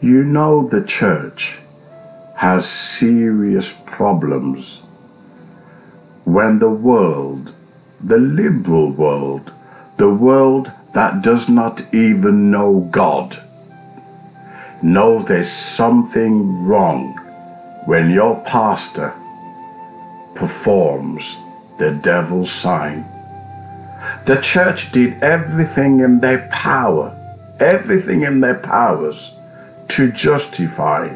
You know the church has serious problems when the world, the liberal world, the world that does not even know God, knows there's something wrong when your pastor performs the devil's sign. The church did everything in their powers to justify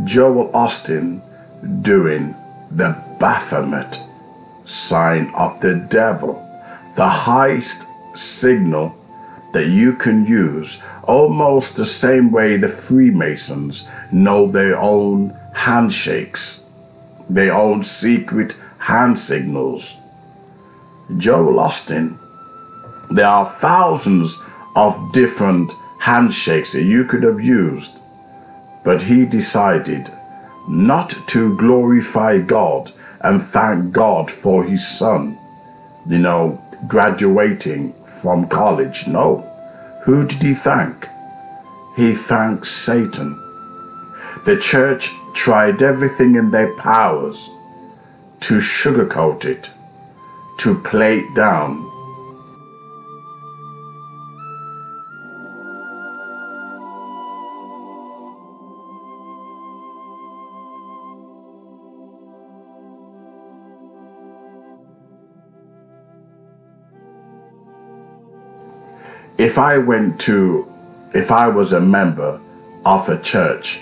Joel Osteen doing the Baphomet sign of the devil, the highest signal that you can use, almost the same way the Freemasons know their own handshakes, their own secret hand signals. Joel Osteen, there are thousands of different handshakes that you could have used, but he decided not to glorify God and thank God for his son, graduating from college. No. Who did he thank? He thanked Satan. The church tried everything in their powers to sugarcoat it, to play it down. If I was a member of a church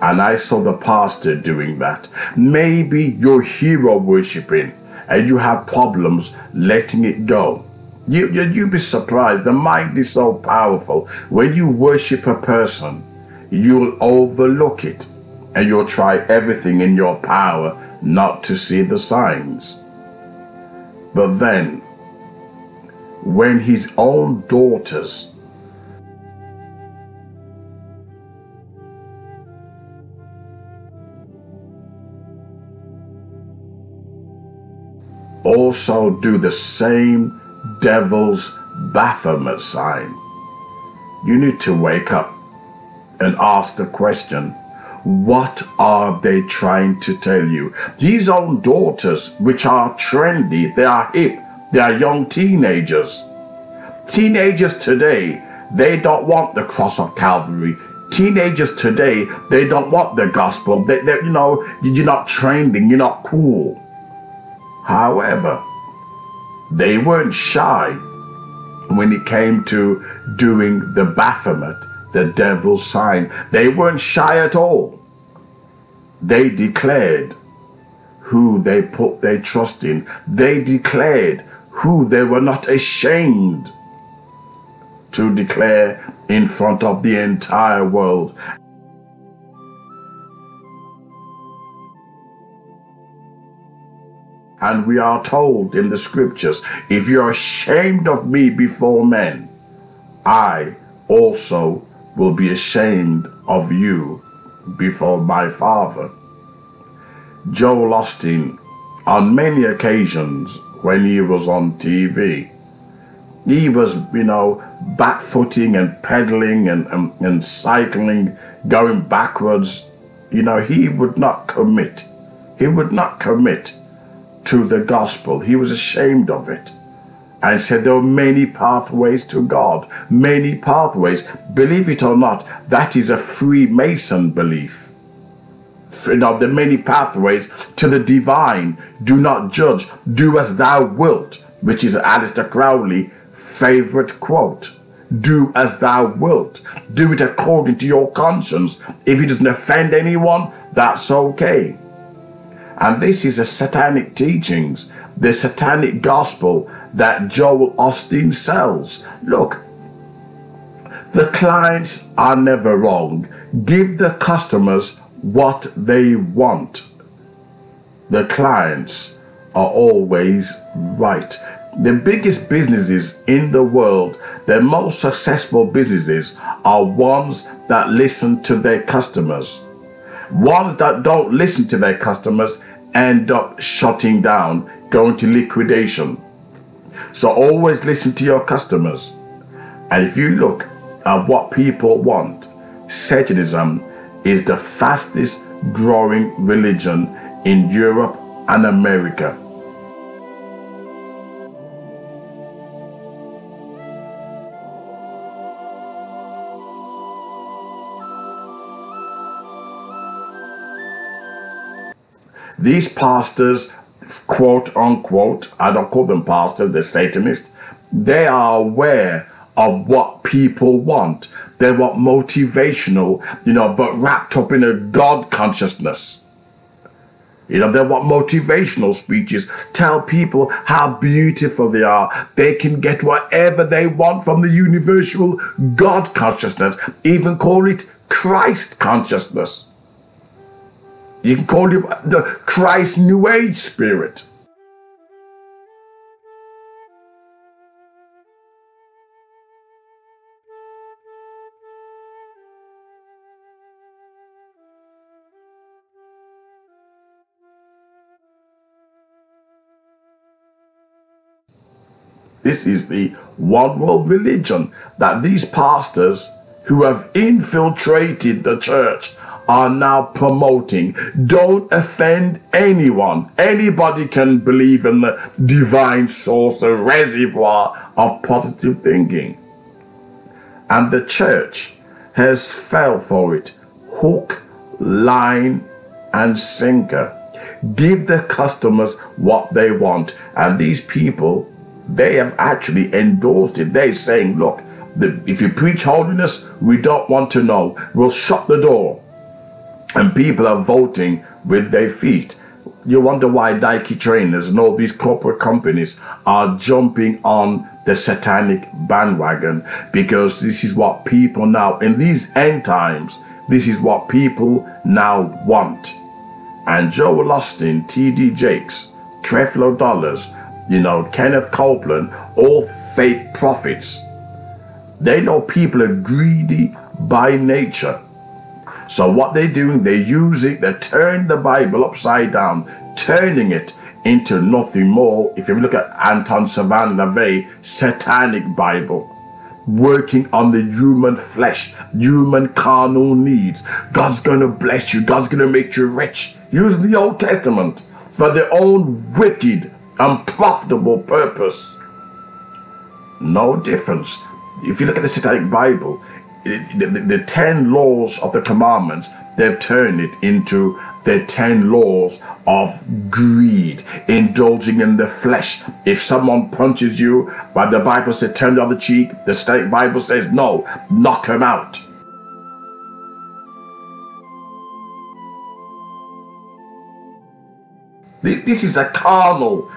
and I saw the pastor doing that, maybe you're hero worshiping and you have problems letting it go. You'd be surprised. The mind is so powerful. When you worship a person, you'll overlook it and you'll try everything in your power not to see the signs. But then, when his own daughters also do the same devil's Baphomet sign, you need to wake up and ask the question, what are they trying to tell you? These own daughters, which are trendy, they are hip, they are young teenagers. Teenagers today, they don't want the cross of Calvary. Teenagers today, they don't want the gospel. You're not trending, you're not cool. However, they weren't shy when it came to doing the Baphomet, the devil's sign. They weren't shy at all. They declared who they put their trust in. They declared who they were not ashamed to declare in front of the entire world. And we are told in the scriptures, if you're ashamed of me before men, I also will be ashamed of you before my Father. Joel Osteen, on many occasions when he was on TV, he was, backfooting and pedaling and cycling, going backwards. He would not commit. He would not commit to the gospel. He was ashamed of it. And said there were many pathways to God. Many pathways. Believe it or not, that is a Freemason belief. The many pathways to the divine. Do not judge. Do as thou wilt, which is Aleister Crowley's favorite quote. Do as thou wilt. Do it according to your conscience. If it doesn't offend anyone, that's okay. And this is the satanic teachings, the satanic gospel that Joel Osteen sells. Look, the clients are never wrong. Give the customers what they want. The clients are always right. The biggest businesses in the world, the most successful businesses, are ones that listen to their customers. Ones that don't listen to their customers end up shutting down, going to liquidation. So always listen to your customers. And if you look at what people want, Satanism is the fastest growing religion in Europe and America. These pastors, quote unquote, I don't call them pastors, they're Satanists, they are aware of what people want. They want motivational, but wrapped up in a God consciousness. They want motivational speeches. Tell people how beautiful they are. They can get whatever they want from the universal God consciousness. Even call it Christ consciousness. You can call it the Christ New Age spirit. This is the one world religion that these pastors who have infiltrated the church are now promoting. Don't offend anyone. Anybody can believe in the divine source, the reservoir of positive thinking. And the church has fell for it. Hook, line, and sinker. Give the customers what they want. And these people, they have actually endorsed it. They're saying, look, if you preach holiness, we don't want to know. We'll shut the door. And people are voting with their feet. You wonder why Nike trainers and all these corporate companies are jumping on the satanic bandwagon, because this is what people now, in these end times, this is what people now want. And Joel Osteen, T.D. Jakes, Creflo Dollars, Kenneth Copeland, all fake prophets. They know people are greedy by nature. So what they're doing, they turn the Bible upside down, turning it into nothing more. If you look at Anton Savant LaVey, Satanic Bible, working on the human flesh, human carnal needs. God's going to bless you. God's going to make you rich. Using the Old Testament for their own wicked, unprofitable purpose. No difference. If you look at the Satanic Bible, the 10 laws of the commandments, they've turned it into the 10 laws of greed, indulging in the flesh. If someone punches you, but the Bible says turn the other cheek, the Satanic Bible says no, knock him out. This is a carnal,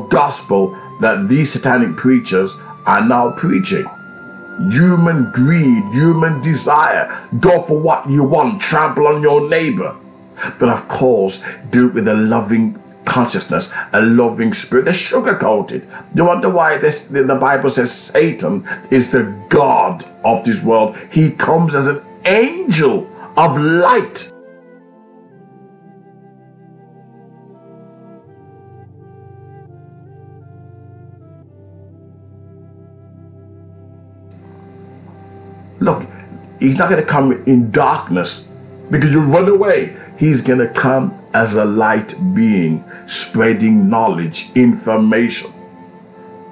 gospel that these satanic preachers are now preaching. Human greed, human desire. Go for what you want. Trample on your neighbor. But of course, do it with a loving consciousness, a loving spirit. They're sugar-coated. You wonder why the Bible says Satan is the god of this world. He comes as an angel of light. Look, he's not going to come in darkness because you run away. He's going to come as a light being, spreading knowledge, information.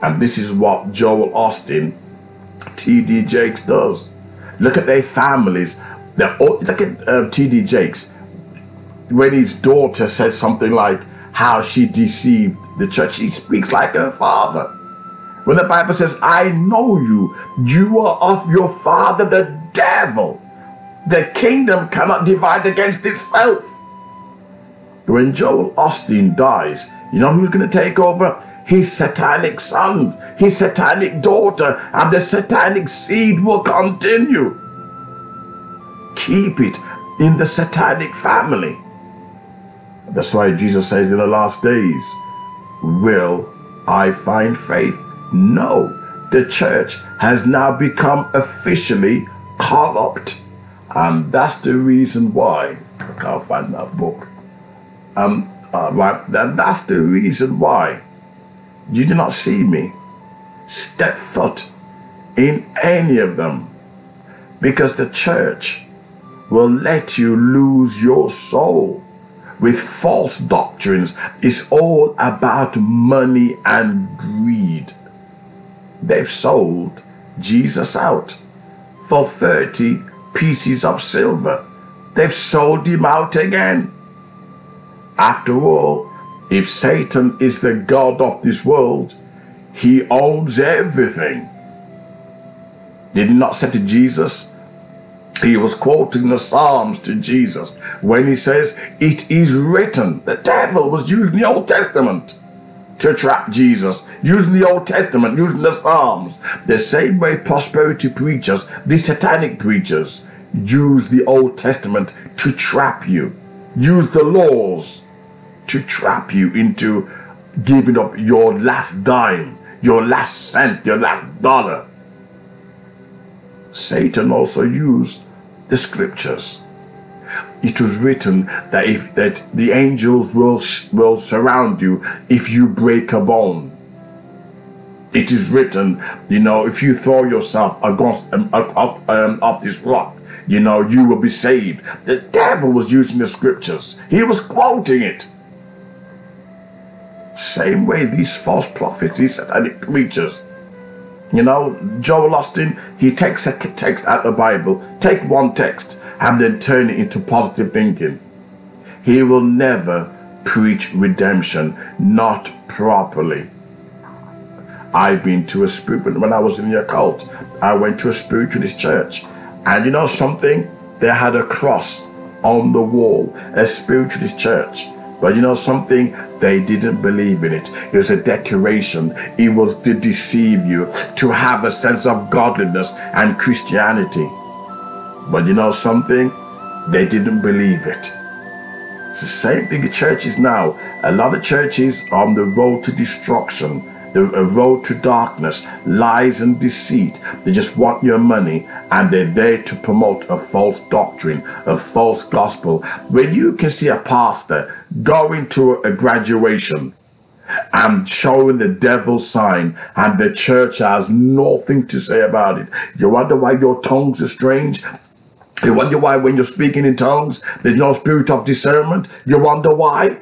And this is what Joel Osteen, T.D. Jakes does. Look at their families. Look at T.D. Jakes. When his daughter said something like how she deceived the church, he speaks like her father. When the Bible says, I know you, you are of your father the devil. The kingdom cannot divide against itself. When Joel Osteen dies, you know who's going to take over? His satanic son, his satanic daughter, and the satanic seed will continue. Keep it in the satanic family. That's why Jesus says in the last days, will I find faith? No, the church has now become officially corrupt. And that's the reason why, I can't find that book. That's the reason why you do not see me step foot in any of them. Because the church will let you lose your soul with false doctrines. It's all about money and greed. They've sold Jesus out for 30 pieces of silver. They've sold him out again. After all, if Satan is the god of this world, he owns everything. Did he not say to Jesus? He was quoting the Psalms to Jesus when he says, it is written. The devil was using the Old Testament to trap Jesus, using the Old Testament, using the Psalms. The same way prosperity preachers, the satanic preachers, use the Old Testament to trap you, use the laws to trap you into giving up your last dime, your last cent, your last dollar. Satan also used the scriptures. It was written that the angels will surround you if you break a bone. It is written, if you throw yourself up this rock, you will be saved. The devil was using the scriptures. He was quoting it. Same way these false prophets, these satanic preachers. Joel Osteen, he takes a text out of the Bible, take one text, and then turn it into positive thinking. He will never preach redemption, not properly. I've been to a spirit, when I was in the occult, I went to a spiritualist church. And you know something? They had a cross on the wall, a spiritualist church. But you know something? They didn't believe in it. It was a decoration. It was to deceive you, to have a sense of godliness and Christianity. But you know something? They didn't believe it. It's the same thing in churches now. A lot of churches are on the road to destruction, the road to darkness, lies and deceit. They just want your money, and they're there to promote a false doctrine, a false gospel. When you can see a pastor going to a graduation and showing the devil's sign, and the church has nothing to say about it, you wonder why your tongues are strange? You wonder why when you're speaking in tongues, there's no spirit of discernment? You wonder why?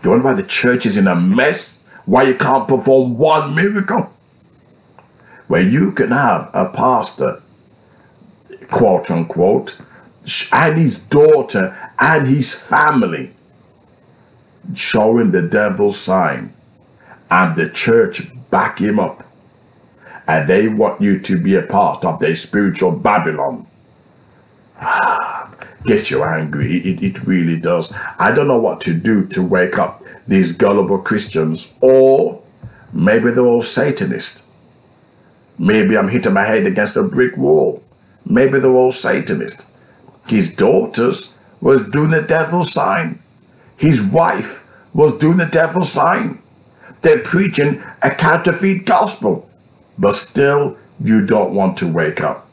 You wonder why the church is in a mess? Why you can't perform one miracle? Where you can have a pastor, quote unquote, and his daughter and his family showing the devil's sign, and the church back him up, and they want you to be a part of their spiritual Babylon. Gets you angry. It really does. I don't know what to do to wake up these gullible Christians, or maybe they're all Satanists. Maybe I'm hitting my head against a brick wall. Maybe they're all Satanists. His daughters was doing the devil's sign. His wife was doing the devil's sign. They're preaching a counterfeit gospel, but still you don't want to wake up.